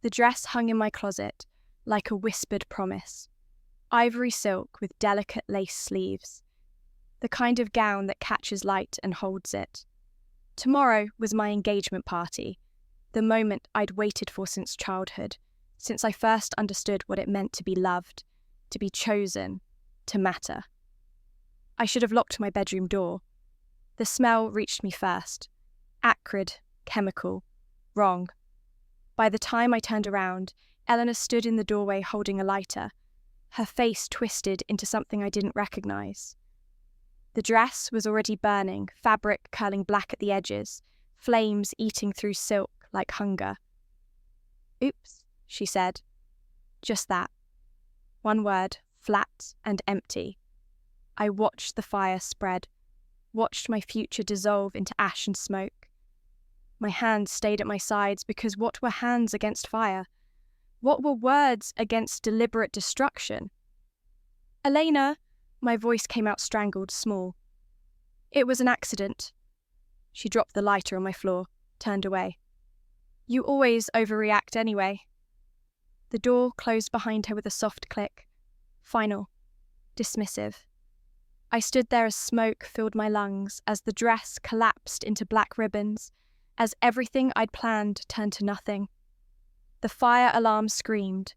The dress hung in my closet like a whispered promise. Ivory silk with delicate lace sleeves. The kind of gown that catches light and holds it. Tomorrow was my engagement party, the moment I'd waited for since childhood, since I first understood what it meant to be loved, to be chosen, to matter. I should have locked my bedroom door. The smell reached me first. Acrid, chemical, wrong. By the time I turned around, Elena stood in the doorway holding a lighter, her face twisted into something I didn't recognize. The dress was already burning, fabric curling black at the edges, flames eating through silk like hunger. "Oops," she said. Just that. One word, flat and empty. I watched the fire spread, watched my future dissolve into ash and smoke. My hands stayed at my sides because what were hands against fire? What were words against deliberate destruction? "Elena," my voice came out strangled, small. "It was an accident." She dropped the lighter on my floor, turned away. "You always overreact anyway." The door closed behind her with a soft click. Final. Dismissive. I stood there as smoke filled my lungs, as the dress collapsed into black ribbons, as everything I'd planned turned to nothing. The fire alarm screamed.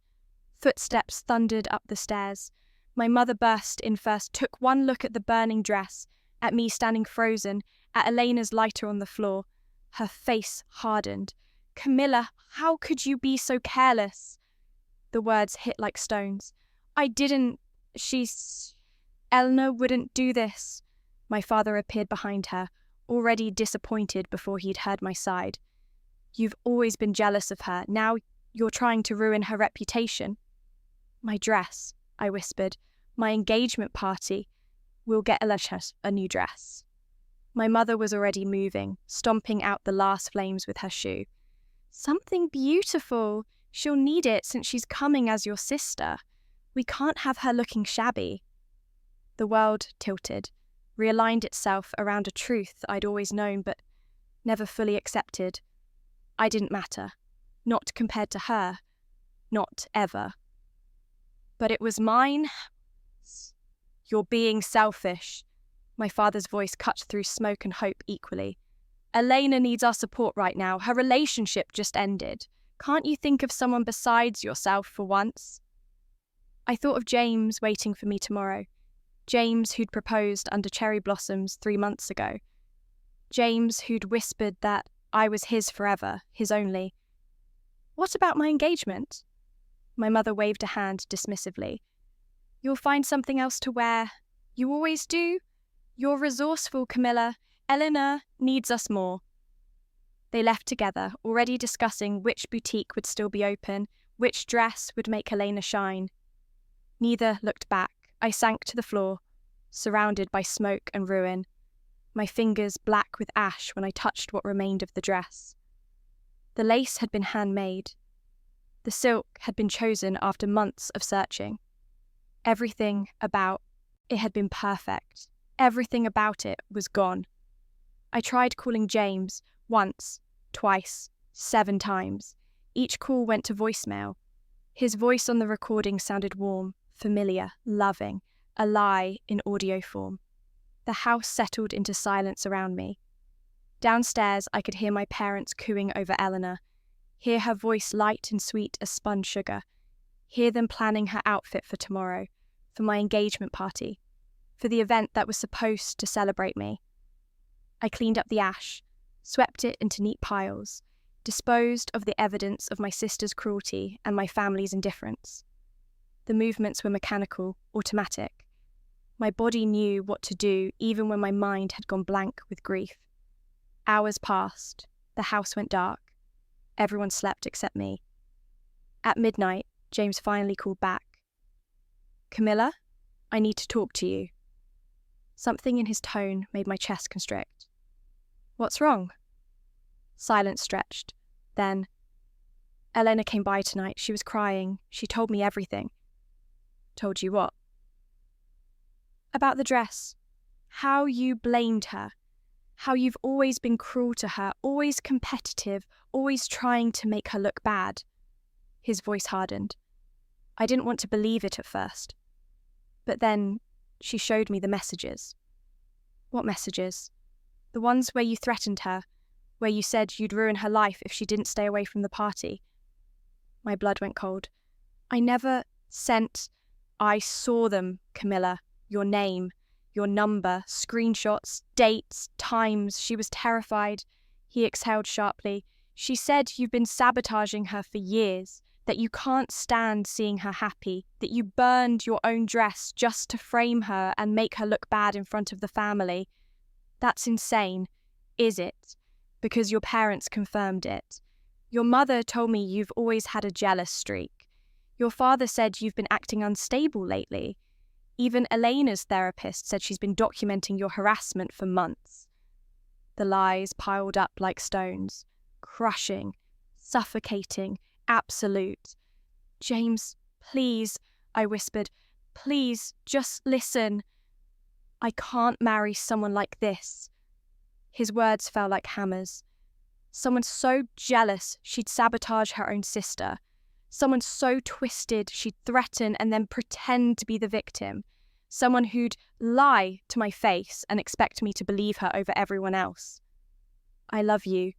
Footsteps thundered up the stairs. My mother burst in first, took one look at the burning dress, at me standing frozen, at Elena's lighter on the floor. Her face hardened. "Camilla, how could you be so careless?" The words hit like stones. "I didn't. Elena wouldn't do this." My father appeared behind her, already disappointed before he'd heard my side. "You've always been jealous of her. Now you're trying to ruin her reputation." "My dress," I whispered. "My engagement party. We'll get Elena a new dress." My mother was already moving, stomping out the last flames with her shoe. "Something beautiful. She'll need it since she's coming as your sister. We can't have her looking shabby." The world tilted, realigned itself around a truth I'd always known but never fully accepted. I didn't matter. Not compared to her. Not ever. "But it was mine." "You're being selfish." My father's voice cut through smoke and hope equally. "Elena needs our support right now. Her relationship just ended. Can't you think of someone besides yourself for once?" I thought of James waiting for me tomorrow. James who'd proposed under cherry blossoms 3 months ago. James who'd whispered that I was his forever, his only. "What about my engagement?" My mother waved a hand dismissively. "You'll find something else to wear. You always do. You're resourceful, Camilla. Elena needs us more." They left together, already discussing which boutique would still be open, which dress would make Elena shine. Neither looked back. I sank to the floor, surrounded by smoke and ruin, my fingers black with ash when I touched what remained of the dress. The lace had been handmade. The silk had been chosen after months of searching. Everything about it had been perfect. Everything about it was gone. I tried calling James once, twice, 7 times. Each call went to voicemail. His voice on the recording sounded warm, familiar, loving, a lie in audio form. The house settled into silence around me. Downstairs, I could hear my parents cooing over Elena, hear her voice light and sweet as spun sugar, hear them planning her outfit for tomorrow, for my engagement party, for the event that was supposed to celebrate me. I cleaned up the ash, swept it into neat piles, disposed of the evidence of my sister's cruelty and my family's indifference. The movements were mechanical, automatic. My body knew what to do even when my mind had gone blank with grief. Hours passed. The house went dark. Everyone slept except me. At midnight, James finally called back. "Camilla, I need to talk to you." Something in his tone made my chest constrict. "What's wrong?" Silence stretched. Then, "Elena came by tonight. She was crying. She told me everything." "Told you what?" "About the dress. How you blamed her. How you've always been cruel to her, always competitive, always trying to make her look bad." His voice hardened. I didn't want to believe it at first. But then she showed me the messages. What messages? The ones where you threatened her, where you said you'd ruin her life if she didn't stay away from the party. My blood went cold. I never sent... I saw them, Camilla. Your name, your number, screenshots, dates, times. She was terrified. He exhaled sharply. She said you've been sabotaging her for years, that you can't stand seeing her happy, that you burned your own dress just to frame her and make her look bad in front of the family. That's insane, is it? Because your parents confirmed it. Your mother told me you've always had a jealous streak. Your father said you've been acting unstable lately. Even Elena's therapist said she's been documenting your harassment for months. The lies piled up like stones, crushing, suffocating, absolute. James, please, I whispered, please, just listen. I can't marry someone like this. His words fell like hammers. Someone so jealous she'd sabotage her own sister. Someone so twisted she'd threaten and then pretend to be the victim. Someone who'd lie to my face and expect me to believe her over everyone else. I love you.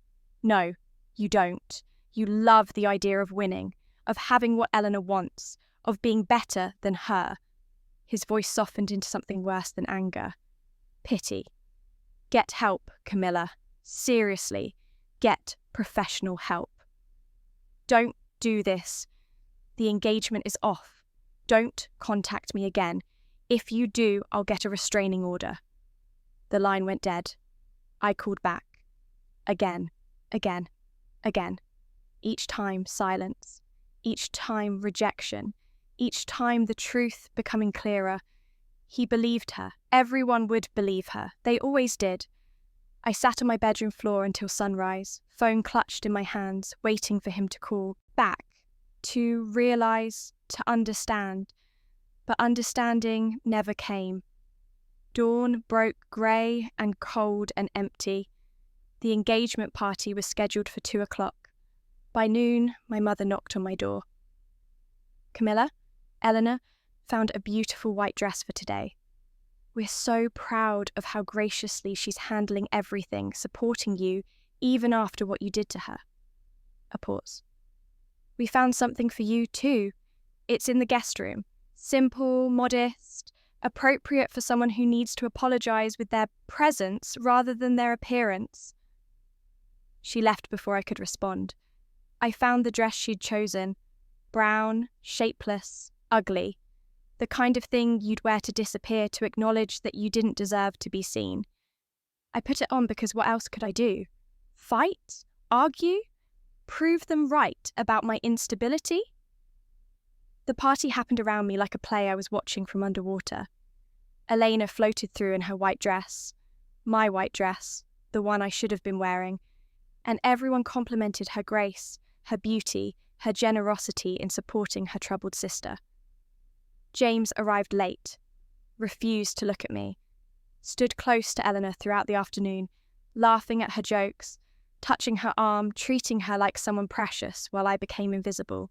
No, you don't. You love the idea of winning, of having what Elena wants, of being better than her. His voice softened into something worse than anger. Pity. Get help, Camilla. Seriously, get professional help. Don't do this. The engagement is off. Don't contact me again. If you do, I'll get a restraining order. The line went dead. I called back. Again, again, again. Each time silence. Each time rejection. Each time the truth becoming clearer. He believed her. Everyone would believe her. They always did. I sat on my bedroom floor until sunrise, phone clutched in my hands, waiting for him to call back, to realise, to understand. But understanding never came. Dawn broke grey and cold and empty. The engagement party was scheduled for 2:00. By noon, my mother knocked on my door. Camilla, Elena, found a beautiful white dress for today. We're so proud of how graciously she's handling everything, supporting you, even after what you did to her. A pause. We found something for you too. It's in the guest room. Simple, modest, appropriate for someone who needs to apologise with their presence rather than their appearance. She left before I could respond. I found the dress she'd chosen. Brown, shapeless, ugly. The kind of thing you'd wear to disappear to acknowledge that you didn't deserve to be seen. I put it on because what else could I do? Fight? Argue? Prove them right about my instability? The party happened around me like a play I was watching from underwater. Elena floated through in her white dress, my white dress, the one I should have been wearing, and everyone complimented her grace, her beauty, her generosity in supporting her troubled sister. James arrived late, refused to look at me, stood close to Elena throughout the afternoon, laughing at her jokes, touching her arm, treating her like someone precious while I became invisible.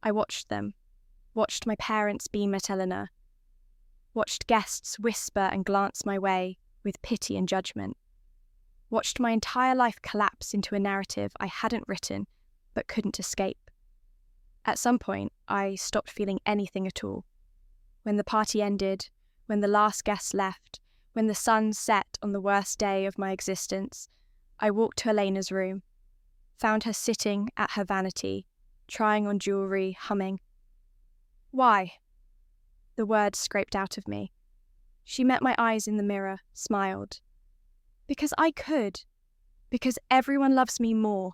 I watched them, watched my parents beam at Elena, watched guests whisper and glance my way with pity and judgment, watched my entire life collapse into a narrative I hadn't written but couldn't escape. At some point, I stopped feeling anything at all. When the party ended, when the last guest left, when the sun set on the worst day of my existence, I walked to Elena's room, found her sitting at her vanity, trying on jewellery, humming. Why? The words scraped out of me. She met my eyes in the mirror, smiled. Because I could. Because everyone loves me more.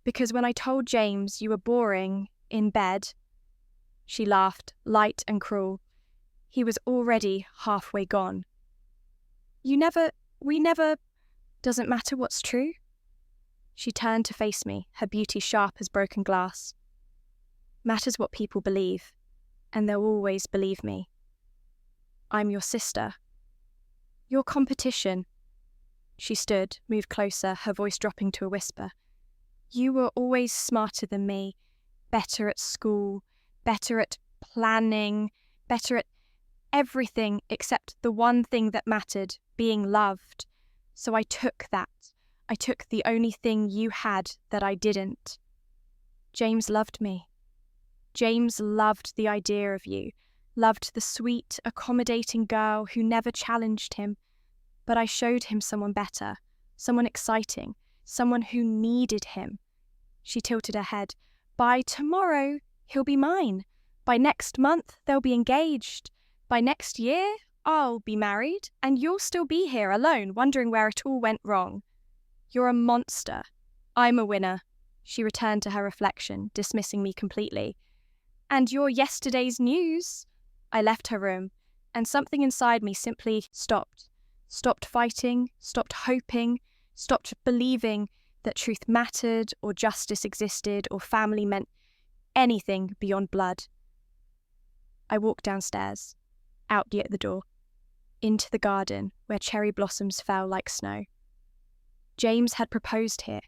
Because when I told James you were boring in bed, she laughed, light and cruel. He was already halfway gone. We never, doesn't matter what's true. She turned to face me, her beauty sharp as broken glass. Matters what people believe, and they'll always believe me. I'm your sister. Your competition. She stood, moved closer, her voice dropping to a whisper. You were always smarter than me. better at school, better at planning, better at everything except the one thing that mattered, being loved. So I took that. I took the only thing you had that I didn't. James loved me. James loved the idea of you, loved the sweet, accommodating girl who never challenged him. But I showed him someone better, someone exciting, someone who needed him. She tilted her head. By tomorrow, he'll be mine. By next month, they'll be engaged. By next year, I'll be married, and you'll still be here alone, wondering where it all went wrong. You're a monster. I'm a winner. She returned to her reflection, dismissing me completely. And you're yesterday's news. I left her room, and something inside me simply stopped. Stopped fighting, stopped hoping, stopped believing that truth mattered, or justice existed, or family meant anything beyond blood. I walked downstairs, out the door, into the garden where cherry blossoms fell like snow. James had proposed here,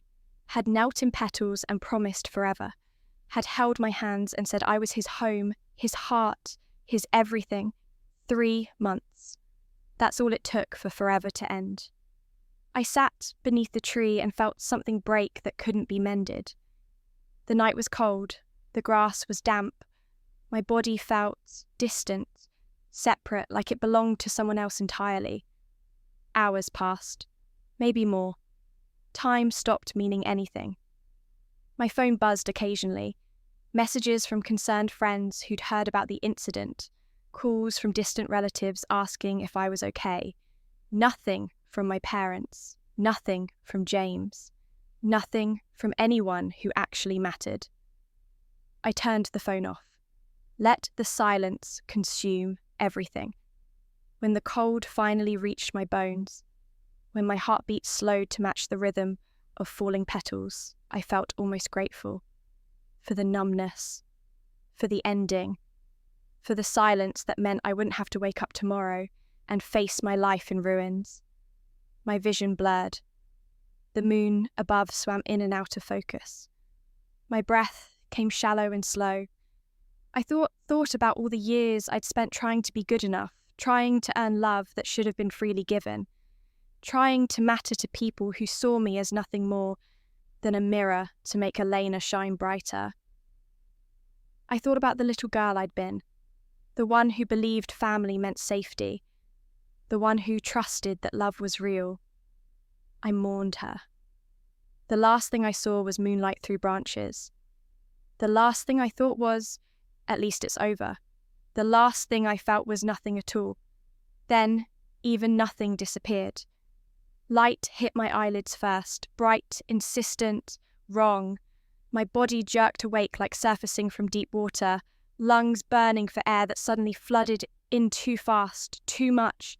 had knelt in petals and promised forever, had held my hands and said I was his home, his heart, his everything. 3 months. That's all it took for forever to end. I sat beneath the tree and felt something break that couldn't be mended. The night was cold, the grass was damp, my body felt distant, separate, like it belonged to someone else entirely. Hours passed, maybe more. Time stopped meaning anything. My phone buzzed occasionally, messages from concerned friends who'd heard about the incident, calls from distant relatives asking if I was okay. Nothing from my parents, nothing from James, nothing from anyone who actually mattered. I turned the phone off. Let the silence consume everything. When the cold finally reached my bones, when my heartbeat slowed to match the rhythm of falling petals, I felt almost grateful for the numbness, for the ending, for the silence that meant I wouldn't have to wake up tomorrow and face my life in ruins. My vision blurred. The moon above swam in and out of focus. My breath came shallow and slow. I thought about all the years I'd spent trying to be good enough, trying to earn love that should have been freely given, trying to matter to people who saw me as nothing more than a mirror to make Elena shine brighter. I thought about the little girl I'd been, the one who believed family meant safety, the one who trusted that love was real. I mourned her. The last thing I saw was moonlight through branches. The last thing I thought was, at least it's over. The last thing I felt was nothing at all. Then, even nothing disappeared. Light hit my eyelids first, bright, insistent, wrong. My body jerked awake like surfacing from deep water, lungs burning for air that suddenly flooded in too fast, too much.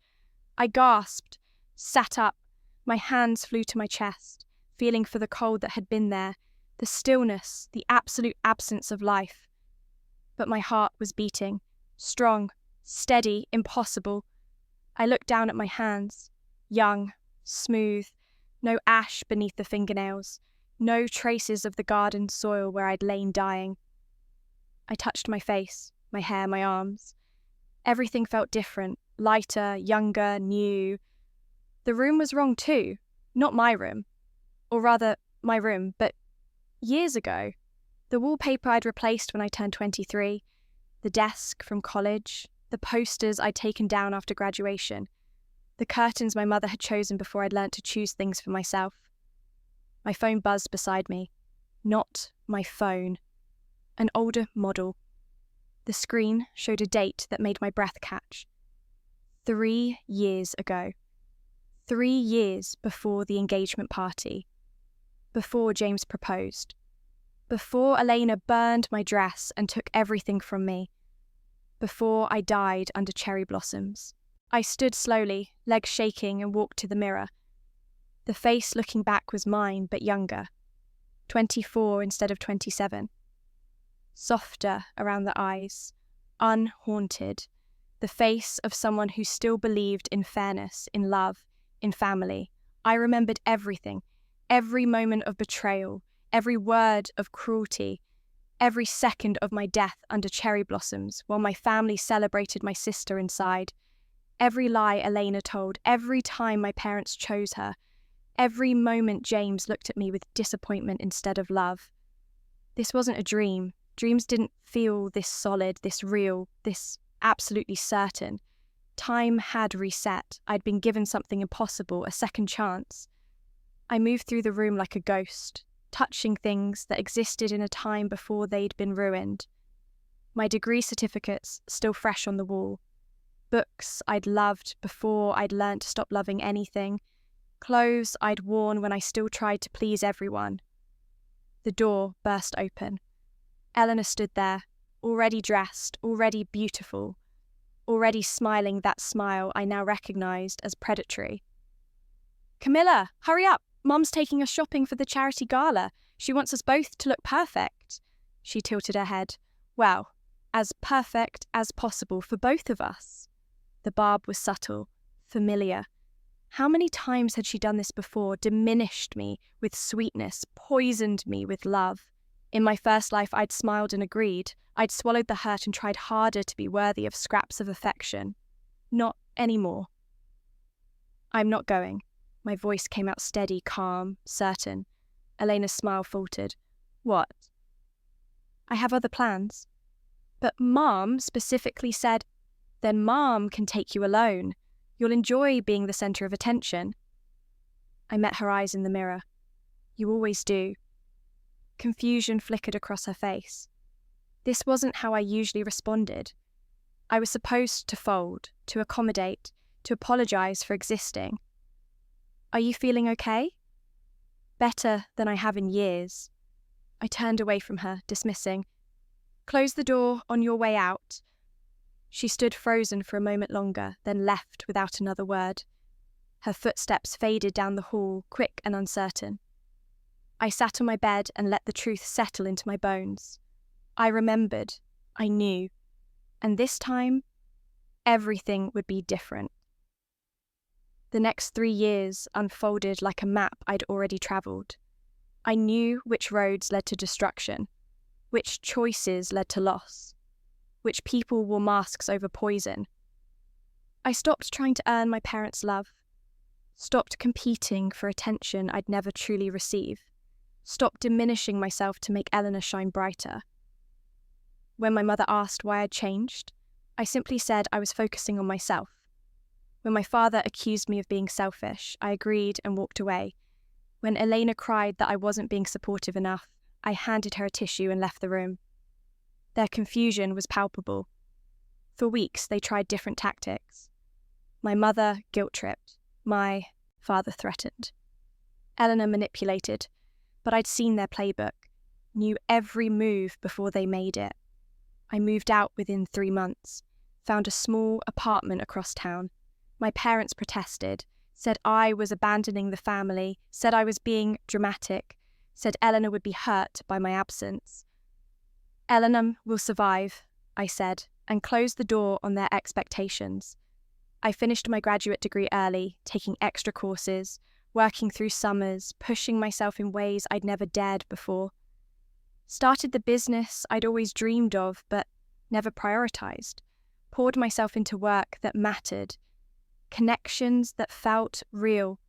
I gasped, sat up, my hands flew to my chest, feeling for the cold that had been there, the stillness, the absolute absence of life. But my heart was beating, strong, steady, impossible. I looked down at my hands, young, smooth, no ash beneath the fingernails, no traces of the garden soil where I'd lain dying. I touched my face, my hair, my arms. Everything felt different, lighter, younger, new. The room was wrong too, not my room. Or rather, my room, but years ago. The wallpaper I'd replaced when I turned 23, the desk from college, the posters I'd taken down after graduation, the curtains my mother had chosen before I'd learnt to choose things for myself. My phone buzzed beside me. Not my phone. An older model. The screen showed a date that made my breath catch. 3 years ago. 3 years before the engagement party. Before James proposed. Before Elena burned my dress and took everything from me. Before I died under cherry blossoms. I stood slowly, legs shaking, and walked to the mirror. The face looking back was mine, but younger. 24 instead of 27. Softer around the eyes. Unhaunted. The face of someone who still believed in fairness, in love, in family. I remembered everything. Every moment of betrayal. Every word of cruelty. Every second of my death under cherry blossoms, while my family celebrated my sister inside. Every lie Elena told, every time my parents chose her, every moment James looked at me with disappointment instead of love. This wasn't a dream. Dreams didn't feel this solid, this real, this absolutely certain. Time had reset. I'd been given something impossible, a second chance. I moved through the room like a ghost, touching things that existed in a time before they'd been ruined. My degree certificates still fresh on the wall. Books I'd loved before I'd learnt to stop loving anything. Clothes I'd worn when I still tried to please everyone. The door burst open. Elena stood there, already dressed, already beautiful, already smiling that smile I now recognised as predatory. "Camilla, hurry up! Mum's taking us shopping for the charity gala. She wants us both to look perfect." She tilted her head. "Well, as perfect as possible for both of us." The barb was subtle, familiar. How many times had she done this before, diminished me with sweetness, poisoned me with love? In my first life, I'd smiled and agreed. I'd swallowed the hurt and tried harder to be worthy of scraps of affection. Not anymore. "I'm not going." My voice came out steady, calm, certain. Elena's smile faltered. "What?" "I have other plans." "But Mom specifically said..." "Then Mom can take you alone. You'll enjoy being the centre of attention." I met her eyes in the mirror. "You always do." Confusion flickered across her face. This wasn't how I usually responded. I was supposed to fold, to accommodate, to apologise for existing. "Are you feeling okay?" "Better than I have in years." I turned away from her, dismissing. "Close the door on your way out." She stood frozen for a moment longer, then left without another word. Her footsteps faded down the hall, quick and uncertain. I sat on my bed and let the truth settle into my bones. I remembered. I knew. And this time, everything would be different. The next 3 years unfolded like a map I'd already travelled. I knew which roads led to destruction, which choices led to loss, which people wore masks over poison. I stopped trying to earn my parents' love, stopped competing for attention I'd never truly receive, stopped diminishing myself to make Elena shine brighter. When my mother asked why I'd changed, I simply said I was focusing on myself. When my father accused me of being selfish, I agreed and walked away. When Elena cried that I wasn't being supportive enough, I handed her a tissue and left the room. Their confusion was palpable. For weeks, they tried different tactics. My mother guilt-tripped. My father threatened. Elena manipulated, but I'd seen their playbook, knew every move before they made it. I moved out within 3 months, found a small apartment across town. My parents protested, said I was abandoning the family, said I was being dramatic, said Elena would be hurt by my absence. "Elena will survive," I said, and closed the door on their expectations. I finished my graduate degree early, taking extra courses, working through summers, pushing myself in ways I'd never dared before. Started the business I'd always dreamed of, but never prioritised. Poured myself into work that mattered, connections that felt real,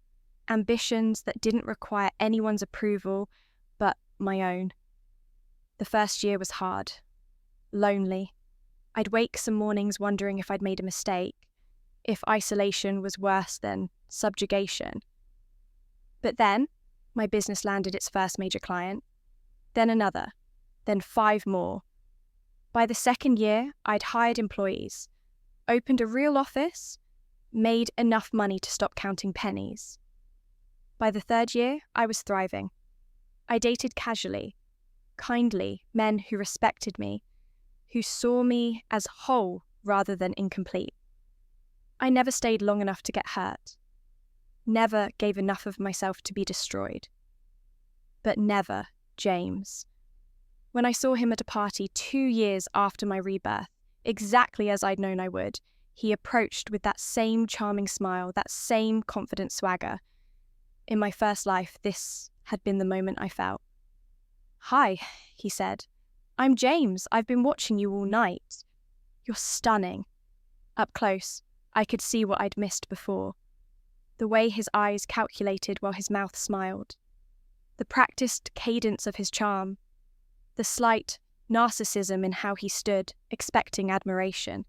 ambitions that didn't require anyone's approval but my own. The first year was hard, lonely. I'd wake some mornings wondering if I'd made a mistake, if isolation was worse than subjugation. But then, my business landed its first major client, then another, then 5 more. By the second year, I'd hired employees, opened a real office, made enough money to stop counting pennies. By the 3rd year, I was thriving. I dated casually, kindly, men who respected me, who saw me as whole rather than incomplete. I never stayed long enough to get hurt, never gave enough of myself to be destroyed. But never James. When I saw him at a party 2 years after my rebirth, exactly as I'd known I would, he approached with that same charming smile, that same confident swagger. In my first life, this had been the moment I felt. "Hi," he said. I'm James. I've been watching you all night. You're stunning. Up close, I could see what I'd missed before. The way his eyes calculated while his mouth smiled. The practiced cadence of his charm. The slight narcissism in how he stood, expecting admiration.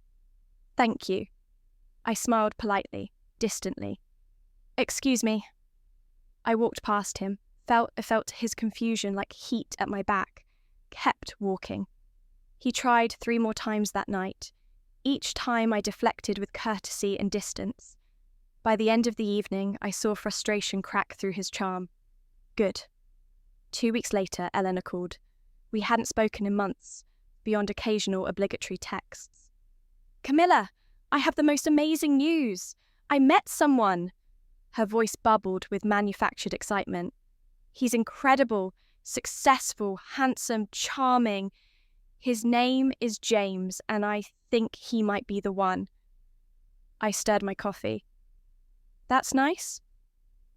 Thank you. I smiled politely, distantly. Excuse me. I walked past him, felt his confusion like heat at my back, kept walking. He tried 3 more times that night. Each time I deflected with courtesy and distance. By the end of the evening, I saw frustration crack through his charm. Good. 2 weeks later, Elena called. We hadn't spoken in months, beyond occasional obligatory texts. Camilla, I have the most amazing news. I met someone. Her voice bubbled with manufactured excitement. He's incredible, successful, handsome, charming. His name is James, and I think he might be the one. I stirred my coffee. That's nice?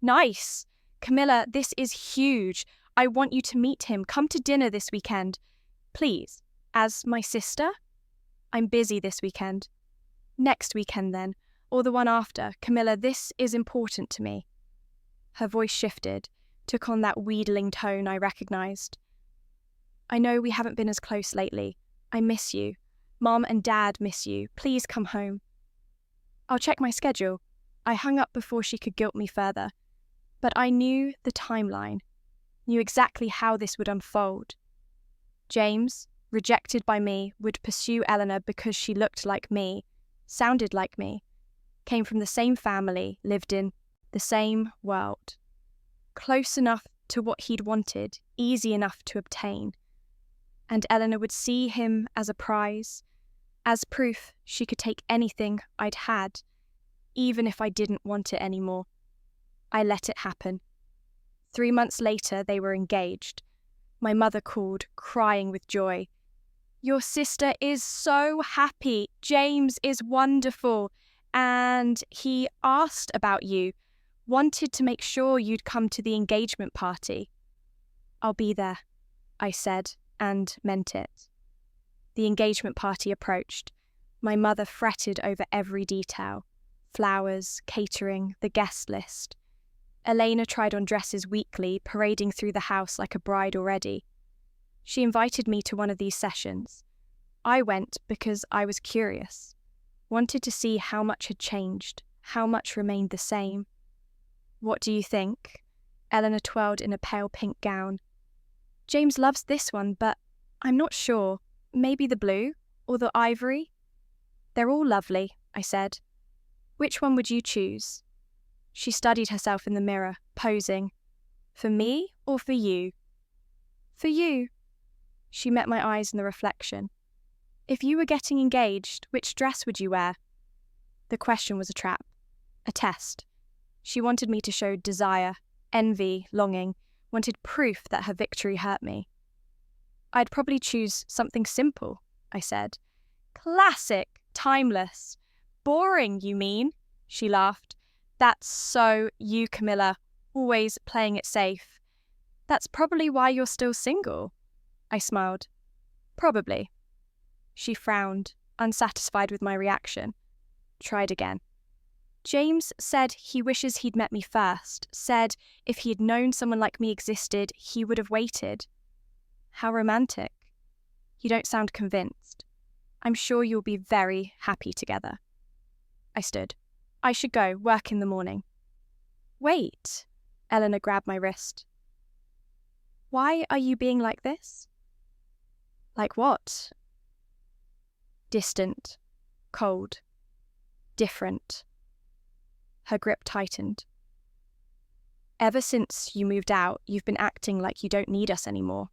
Nice! Camilla, this is huge. I want you to meet him. Come to dinner this weekend. Please, as my sister? I'm busy this weekend. Next weekend then, or the one after. Camilla, this is important to me. Her voice shifted, took on that wheedling tone I recognized. I know we haven't been as close lately. I miss you. Mom and Dad miss you. Please come home. I'll check my schedule. I hung up before she could guilt me further. But I knew the timeline, knew exactly how this would unfold. James, rejected by me, would pursue Elena because she looked like me, sounded like me, came from the same family, lived in the same world. Close enough to what he'd wanted, easy enough to obtain. And Elena would see him as a prize, as proof she could take anything I'd had, even if I didn't want it anymore. I let it happen. 3 months later, they were engaged. My mother called, crying with joy. Your sister is so happy. James is wonderful. And he asked about you, wanted to make sure you'd come to the engagement party. I'll be there, I said, and meant it. The engagement party approached. My mother fretted over every detail. Flowers, catering, the guest list. Elena tried on dresses weekly, parading through the house like a bride already. She invited me to one of these sessions. I went because I was curious, wanted to see how much had changed, how much remained the same. What do you think? Elena twirled in a pale pink gown. James loves this one, but I'm not sure. Maybe the blue or the ivory? They're all lovely, I said. Which one would you choose? She studied herself in the mirror, posing. For me or for you? For you. She met my eyes in the reflection. If you were getting engaged, which dress would you wear? The question was a trap, a test. She wanted me to show desire, envy, longing, wanted proof that her victory hurt me. I'd probably choose something simple, I said. Classic, timeless. Boring, you mean? She laughed. That's so you, Camilla, always playing it safe. That's probably why you're still single. I smiled. Probably. She frowned, unsatisfied with my reaction. Tried again. James said he wishes he'd met me first, said if he had known someone like me existed, he would have waited. How romantic. You don't sound convinced. I'm sure you'll be very happy together. I stood. I should go, work in the morning. Wait. Elena grabbed my wrist. Why are you being like this? Like what? Distant, cold, different. Her grip tightened. Ever since you moved out, you've been acting like you don't need us anymore.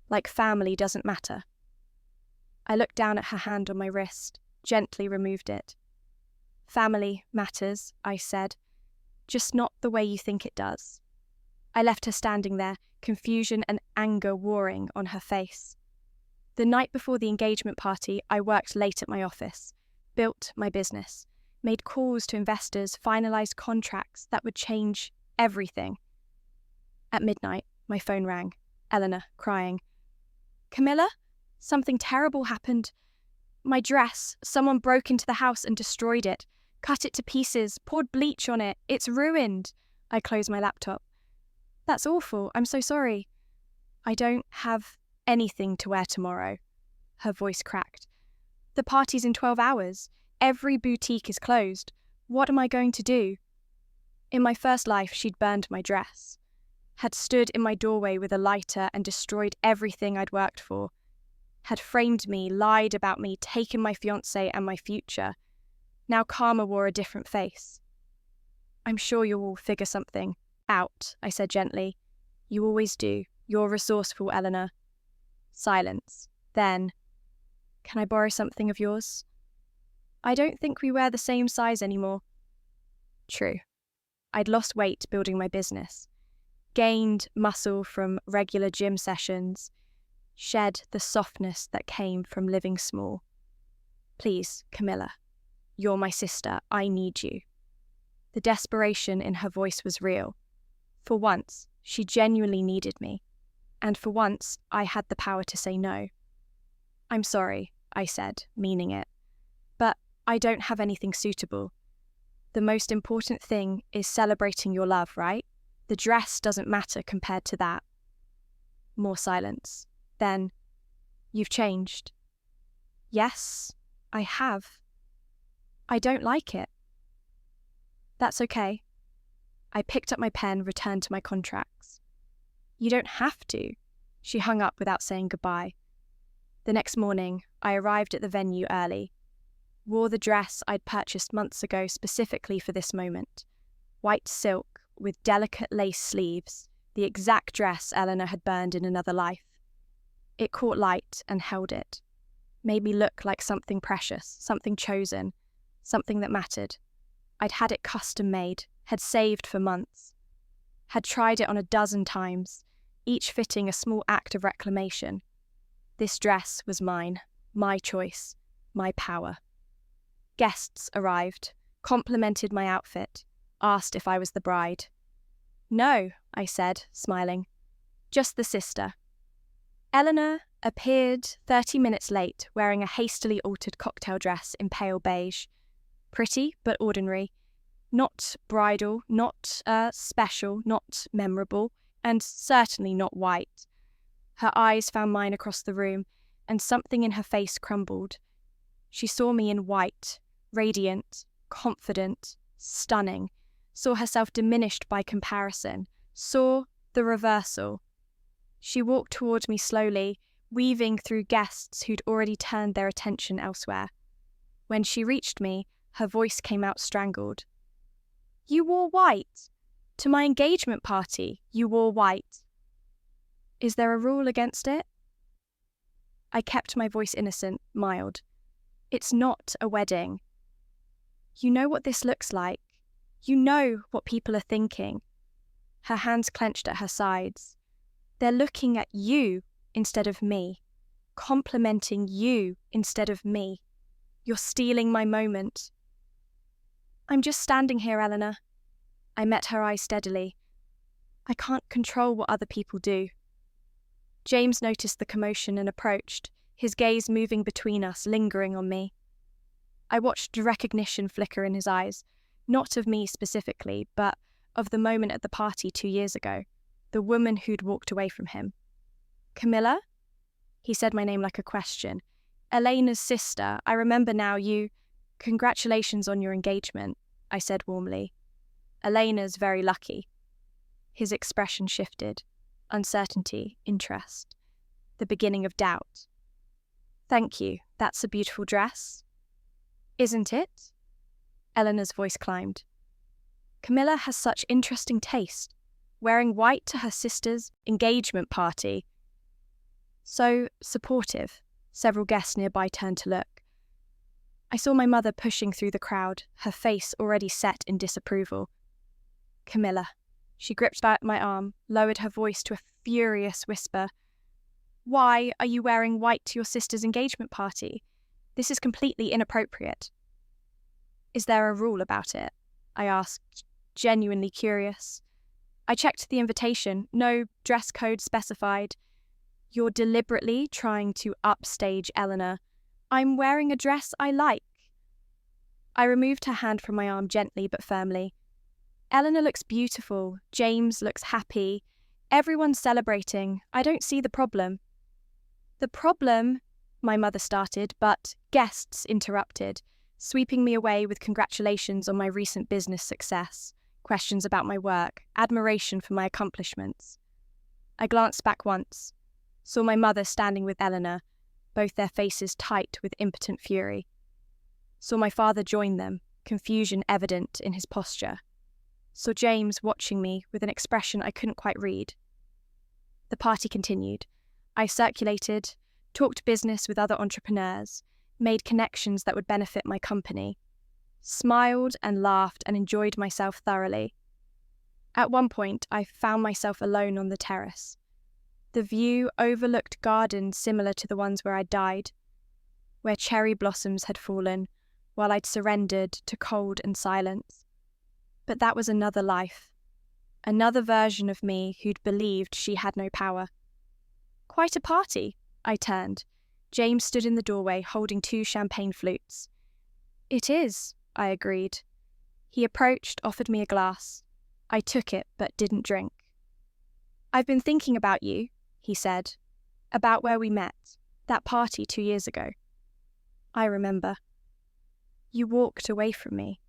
Like family doesn't matter. I looked down at her hand on my wrist, gently removed it. Family matters, I said, just not the way you think it does. I left her standing there, confusion and anger warring on her face. The night before the engagement party, I worked late at my office, built my business, made calls to investors, finalised contracts that would change everything. At midnight, my phone rang. Elena, crying. Camilla? Something terrible happened. My dress, someone broke into the house and destroyed it, cut it to pieces, poured bleach on it. It's ruined. I closed my laptop. That's awful. I'm so sorry. I don't have anything to wear tomorrow. Her voice cracked. The party's in 12 hours. Every boutique is closed. What am I going to do? In my first life, she'd burned my dress, had stood in my doorway with a lighter and destroyed everything I'd worked for, had framed me, lied about me, taken my fiancé and my future. Now karma wore a different face. I'm sure you'll all figure something out, I said gently. You always do. You're resourceful, Elena. Silence. Then, can I borrow something of yours? I don't think we wear the same size anymore. True. I'd lost weight building my business, gained muscle from regular gym sessions, shed the softness that came from living small. Please, Camilla, you're my sister. I need you. The desperation in her voice was real. For once, she genuinely needed me. And for once, I had the power to say no. I'm sorry, I said, meaning it. But I don't have anything suitable. The most important thing is celebrating your love, right? The dress doesn't matter compared to that. More silence. Then, you've changed. Yes, I have. I don't like it. That's okay. I picked up my pen, returned to my contracts. You don't have to. She hung up without saying goodbye. The next morning, I arrived at the venue early. Wore the dress I'd purchased months ago specifically for this moment. White silk with delicate lace sleeves, the exact dress Elena had burned in another life. It caught light and held it. Made me look like something precious, something chosen, something that mattered. I'd had it custom made, had saved for months. Had tried it on a dozen times, each fitting a small act of reclamation. This dress was mine, my choice, my power. Guests arrived, complimented my outfit, asked if I was the bride. No, I said, smiling. Just the sister. Elena appeared 30 minutes late, wearing a hastily altered cocktail dress in pale beige. Pretty, but ordinary. Not bridal, not special, not memorable, and certainly not white. Her eyes found mine across the room, and something in her face crumbled. She saw me in white, radiant, confident, stunning, saw herself diminished by comparison, saw the reversal. She walked toward me slowly, weaving through guests who'd already turned their attention elsewhere. When she reached me, her voice came out strangled. You wore white. To my engagement party, you wore white. Is there a rule against it? I kept my voice innocent, mild. It's not a wedding. You know what this looks like. You know what people are thinking. Her hands clenched at her sides. They're looking at you instead of me, complimenting you instead of me. You're stealing my moment. I'm just standing here, Elena. I met her eyes steadily. I can't control what other people do. James noticed the commotion and approached, his gaze moving between us, lingering on me. I watched recognition flicker in his eyes, not of me specifically, but of the moment at the party 2 years ago, the woman who'd walked away from him. Camilla? He said my name like a question. Elena's sister. I remember now. Congratulations on your engagement, I said warmly. Elena's very lucky. His expression shifted. Uncertainty, interest. The beginning of doubt. Thank you. That's a beautiful dress. Isn't it? Elena's voice climbed. Camilla has such interesting taste, wearing white to her sister's engagement party. So supportive. Several guests nearby turned to look. I saw my mother pushing through the crowd, her face already set in disapproval. Camilla. She gripped at my arm, lowered her voice to a furious whisper. Why are you wearing white to your sister's engagement party? This is completely inappropriate. Is there a rule about it? I asked, genuinely curious. I checked the invitation. No dress code specified. You're deliberately trying to upstage Elena. I'm wearing a dress I like. I removed her hand from my arm gently but firmly. Elena looks beautiful. James looks happy. Everyone's celebrating. I don't see the problem. The problem, my mother started, but guests interrupted, sweeping me away with congratulations on my recent business success, questions about my work, admiration for my accomplishments. I glanced back once, saw my mother standing with Elena, both their faces tight with impotent fury. Saw my father join them, confusion evident in his posture. Saw James watching me with an expression I couldn't quite read. The party continued. I circulated, talked business with other entrepreneurs, made connections that would benefit my company, smiled and laughed and enjoyed myself thoroughly. At one point, I found myself alone on the terrace. The view overlooked gardens similar to the ones where I'd died, where cherry blossoms had fallen, while I'd surrendered to cold and silence. But that was another life, another version of me who'd believed she had no power. Quite a party, I turned. James stood in the doorway holding 2 champagne flutes. It is, I agreed. He approached, offered me a glass. I took it, but didn't drink. I've been thinking about you, he said, about where we met, that party 2 years ago. I remember. You walked away from me.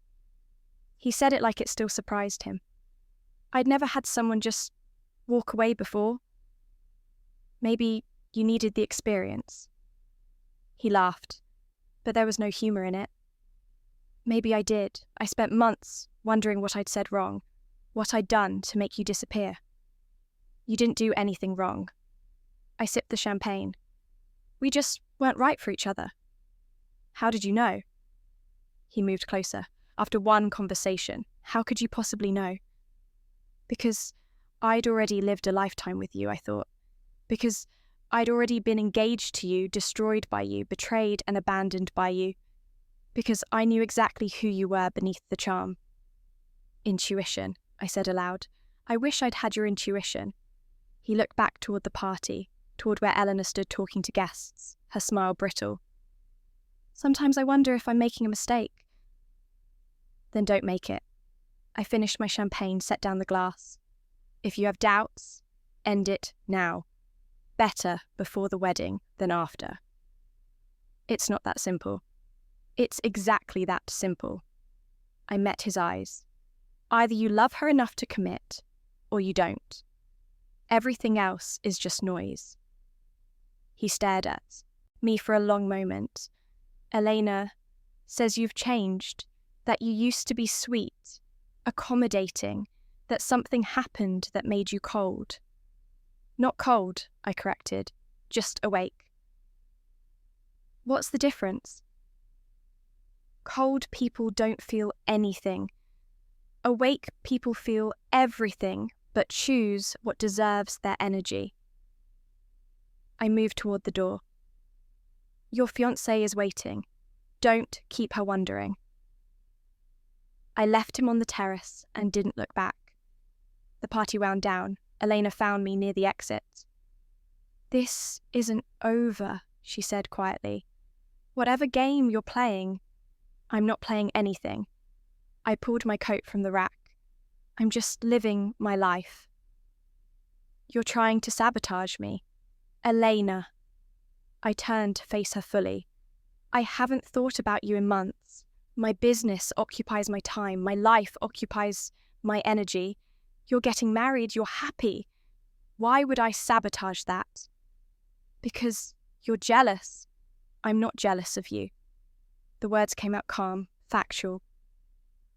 He said it like it still surprised him. I'd never had someone just walk away before. Maybe you needed the experience. He laughed, but there was no humour in it. Maybe I did. I spent months wondering what I'd said wrong, what I'd done to make you disappear. You didn't do anything wrong. I sipped the champagne. We just weren't right for each other. How did you know? He moved closer. After one conversation, how could you possibly know? Because I'd already lived a lifetime with you, I thought. Because I'd already been engaged to you, destroyed by you, betrayed and abandoned by you. Because I knew exactly who you were beneath the charm. Intuition, I said aloud. I wish I'd had your intuition. He looked back toward the party, toward where Elena stood talking to guests, her smile brittle. Sometimes I wonder if I'm making a mistake. Then don't make it. I finished my champagne, set down the glass. If you have doubts, end it now. Better before the wedding than after. It's not that simple. It's exactly that simple. I met his eyes. Either you love her enough to commit, or you don't. Everything else is just noise. He stared at me for a long moment. Elena says you've changed, that you used to be sweet, accommodating, that something happened that made you cold. Not cold, I corrected, just awake. What's the difference? Cold people don't feel anything. Awake people feel everything, but choose what deserves their energy. I moved toward the door. Your fiancé is waiting. Don't keep her wondering. I left him on the terrace and didn't look back. The party wound down. Elena found me near the exit. This isn't over, she said quietly. Whatever game you're playing, I'm not playing anything. I pulled my coat from the rack. I'm just living my life. You're trying to sabotage me. Elena. I turned to face her fully. I haven't thought about you in months. My business occupies my time. My life occupies my energy. You're getting married. You're happy. Why would I sabotage that? Because you're jealous. I'm not jealous of you. The words came out calm, factual.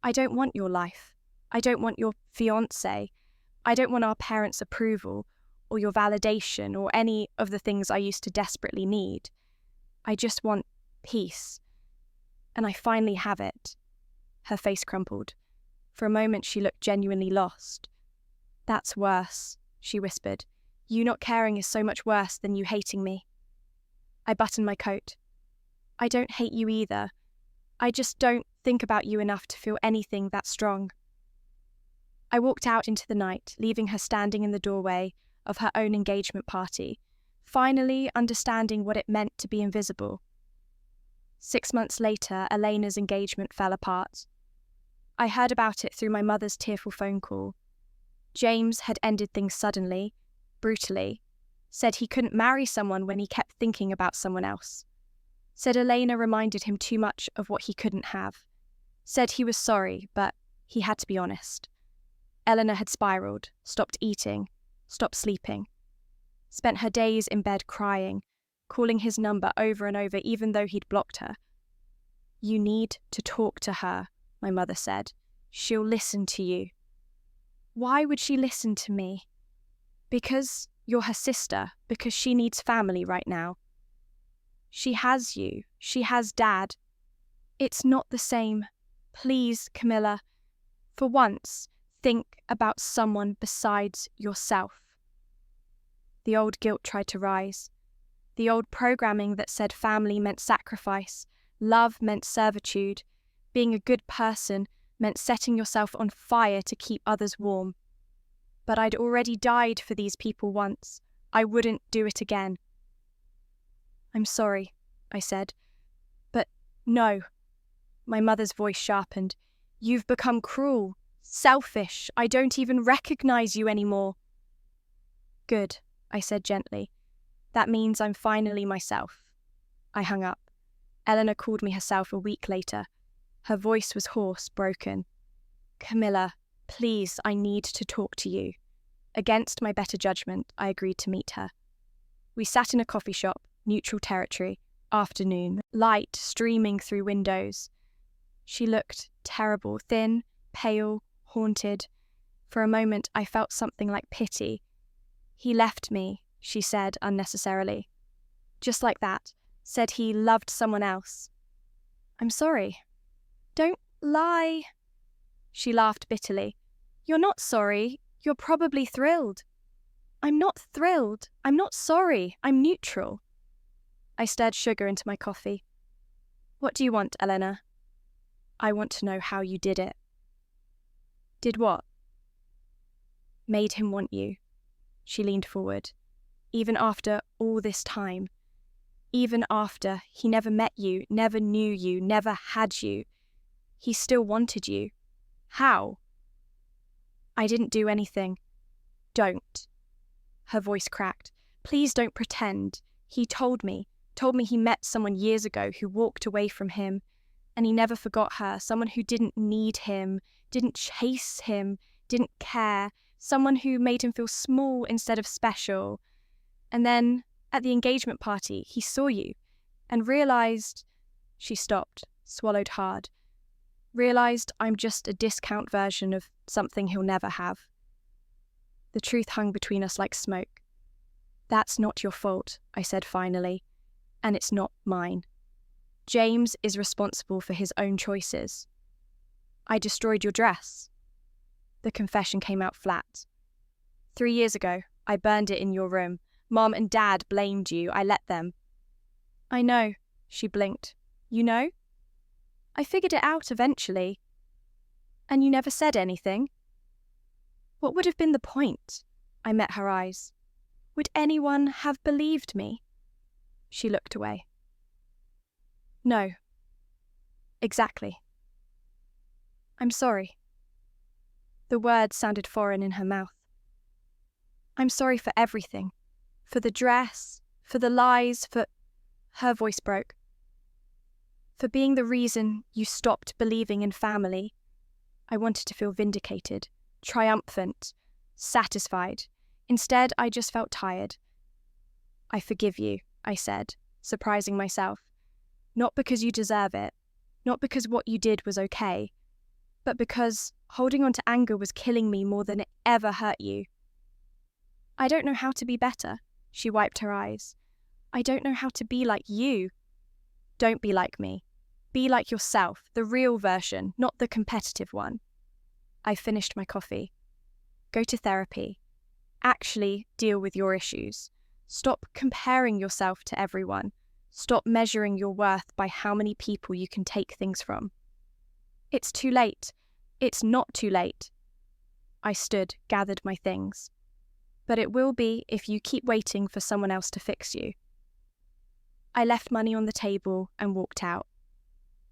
I don't want your life. I don't want your fiancé. I don't want our parents' approval or your validation or any of the things I used to desperately need. I just want peace. And I finally have it. Her face crumpled. For a moment she looked genuinely lost. That's worse, she whispered. You not caring is so much worse than you hating me. I buttoned my coat. I don't hate you either. I just don't think about you enough to feel anything that strong. I walked out into the night, leaving her standing in the doorway of her own engagement party, finally understanding what it meant to be invisible. 6 months later, Elena's engagement fell apart. I heard about it through my mother's tearful phone call. James had ended things suddenly, brutally, said he couldn't marry someone when he kept thinking about someone else. Said Elena reminded him too much of what he couldn't have. Said he was sorry, but he had to be honest. Elena had spiraled, stopped eating, stopped sleeping. Spent her days in bed crying, calling his number over and over even though he'd blocked her. "You need to talk to her," my mother said. "She'll listen to you." Why would she listen to me? Because you're her sister, because she needs family right now. She has you, she has Dad. It's not the same. Please, Camilla, for once, think about someone besides yourself. The old guilt tried to rise. The old programming that said family meant sacrifice, love meant servitude, being a good person meant setting yourself on fire to keep others warm. But I'd already died for these people once. I wouldn't do it again. "I'm sorry," I said. "But no." My mother's voice sharpened. "You've become cruel, selfish. I don't even recognize you anymore." "Good," I said gently. "That means I'm finally myself." I hung up. Elena called me herself a week later. Her voice was hoarse, broken. "Camilla, please, I need to talk to you." Against my better judgment, I agreed to meet her. We sat in a coffee shop, neutral territory, afternoon, light streaming through windows. She looked terrible, thin, pale, haunted. For a moment, I felt something like pity. "He left me," she said unnecessarily. Just like that, said he loved someone else. "I'm sorry." "Don't lie." She laughed bitterly. "You're not sorry. You're probably thrilled." "I'm not thrilled. I'm not sorry. I'm neutral." I stirred sugar into my coffee. "What do you want, Elena?" "I want to know how you did it." "Did what?" "Made him want you." She leaned forward. "Even after all this time. Even after he never met you, never knew you, never had you. He still wanted you. How?" "I didn't do anything." "Don't." Her voice cracked. "Please don't pretend. He told me he met someone years ago who walked away from him, and he never forgot her, someone who didn't need him, didn't chase him, didn't care, someone who made him feel small instead of special. And then, at the engagement party, he saw you, and realized..." She stopped, swallowed hard. "Realized I'm just a discount version of something he'll never have." The truth hung between us like smoke. "That's not your fault," I said finally, "and it's not mine. James is responsible for his own choices." "I destroyed your dress." The confession came out flat. 3 years ago, I burned it in your room. Mom and Dad blamed you. I let them." "I know," she blinked. "You know?" "I figured it out eventually." "And you never said anything?" "What would have been the point?" I met her eyes. "Would anyone have believed me?" She looked away. "No." "Exactly." "I'm sorry." The words sounded foreign in her mouth. "I'm sorry for everything. For the dress, for the lies, for..." Her voice broke. "For being the reason you stopped believing in family." I wanted to feel vindicated, triumphant, satisfied. Instead, I just felt tired. "I forgive you," I said, surprising myself. "Not because you deserve it, not because what you did was okay, but because holding on to anger was killing me more than it ever hurt you." "I don't know how to be better." She wiped her eyes. "I don't know how to be like you." "Don't be like me. Be like yourself, the real version, not the competitive one." I finished my coffee. "Go to therapy. Actually deal with your issues. Stop comparing yourself to everyone. Stop measuring your worth by how many people you can take things from." "It's too late. It's not too late." I stood, gathered my things. but it will be if you keep waiting for someone else to fix you. I left money on the table and walked out.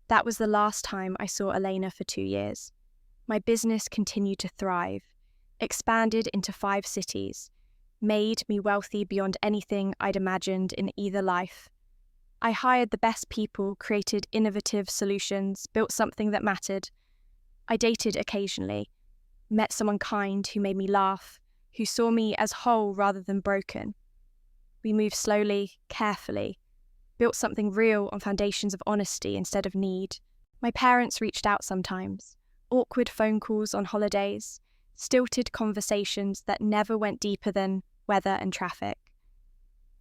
That was the last time I saw Elena for 2 years. My business continued to thrive, expanded into 5 cities, made me wealthy beyond anything I'd imagined in either life. I hired the best people, created innovative solutions, built something that mattered. I dated occasionally, met someone kind who made me laugh, who saw me as whole rather than broken. We moved slowly, carefully, built something real on foundations of honesty instead of need. My parents reached out sometimes, awkward phone calls on holidays, stilted conversations that never went deeper than weather and traffic.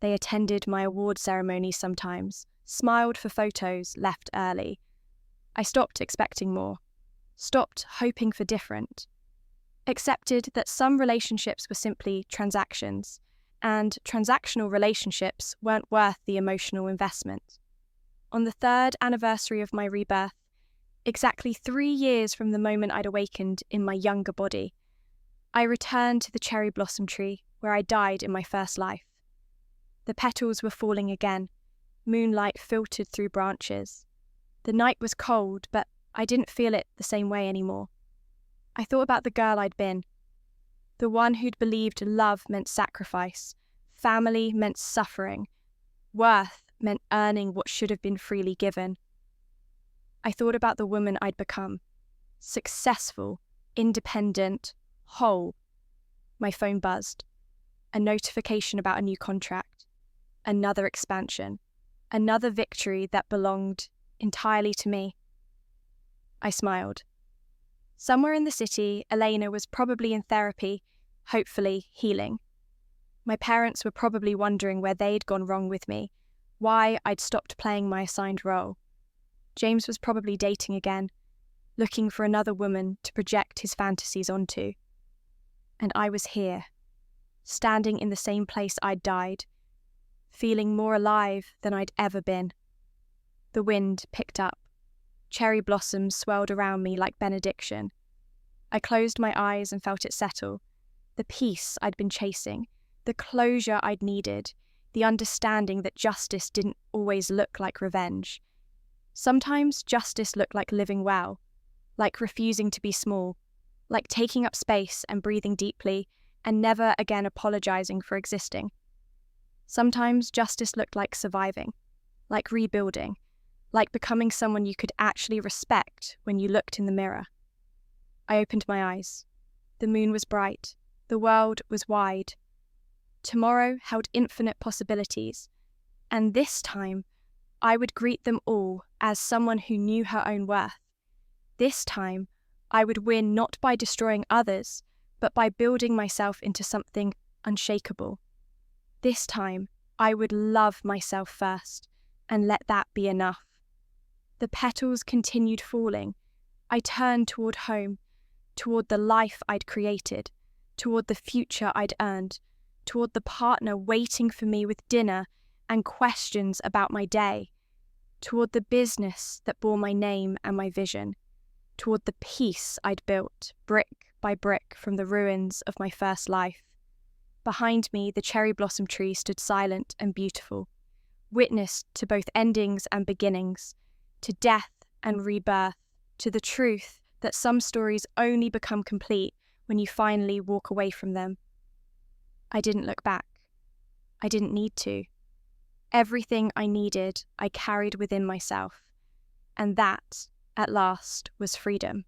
They attended my award ceremonies sometimes, smiled for photos, left early. I stopped expecting more, stopped hoping for different, accepted that some relationships were simply transactions, and transactional relationships weren't worth the emotional investment. On the 3rd anniversary of my rebirth, exactly 3 years from the moment I'd awakened in my younger body, I returned to the cherry blossom tree where I died in my first life. The petals were falling again, moonlight filtered through branches. The night was cold, but I didn't feel it the same way anymore. I thought about the girl I'd been, the one who'd believed love meant sacrifice, family meant suffering, worth meant earning what should have been freely given. I thought about the woman I'd become, successful, independent, whole. My phone buzzed. A notification about a new contract. Another expansion. Another victory that belonged entirely to me. I smiled. Somewhere in the city, Elena was probably in therapy, hopefully healing. My parents were probably wondering where they'd gone wrong with me, why I'd stopped playing my assigned role. James was probably dating again, looking for another woman to project his fantasies onto. And I was here, standing in the same place I'd died, feeling more alive than I'd ever been. The wind picked up. Cherry blossoms swirled around me like benediction. I closed my eyes and felt it settle. The peace I'd been chasing, the closure I'd needed, the understanding that justice didn't always look like revenge. Sometimes justice looked like living well, like refusing to be small, like taking up space and breathing deeply and never again apologizing for existing. Sometimes justice looked like surviving, like rebuilding, like becoming someone you could actually respect when you looked in the mirror. I opened my eyes. The moon was bright. The world was wide. Tomorrow held infinite possibilities, and this time I would greet them all as someone who knew her own worth. This time I would win not by destroying others, but by building myself into something unshakable. This time I would love myself first, and let that be enough. The petals continued falling. I turned toward home, toward the life I'd created, toward the future I'd earned, toward the partner waiting for me with dinner and questions about my day, toward the business that bore my name and my vision, toward the peace I'd built, brick by brick, from the ruins of my first life. Behind me, the cherry blossom tree stood silent and beautiful, witness to both endings and beginnings, to death and rebirth, to the truth that some stories only become complete when you finally walk away from them. I didn't look back. I didn't need to. Everything I needed, I carried within myself, and that, at last, was freedom.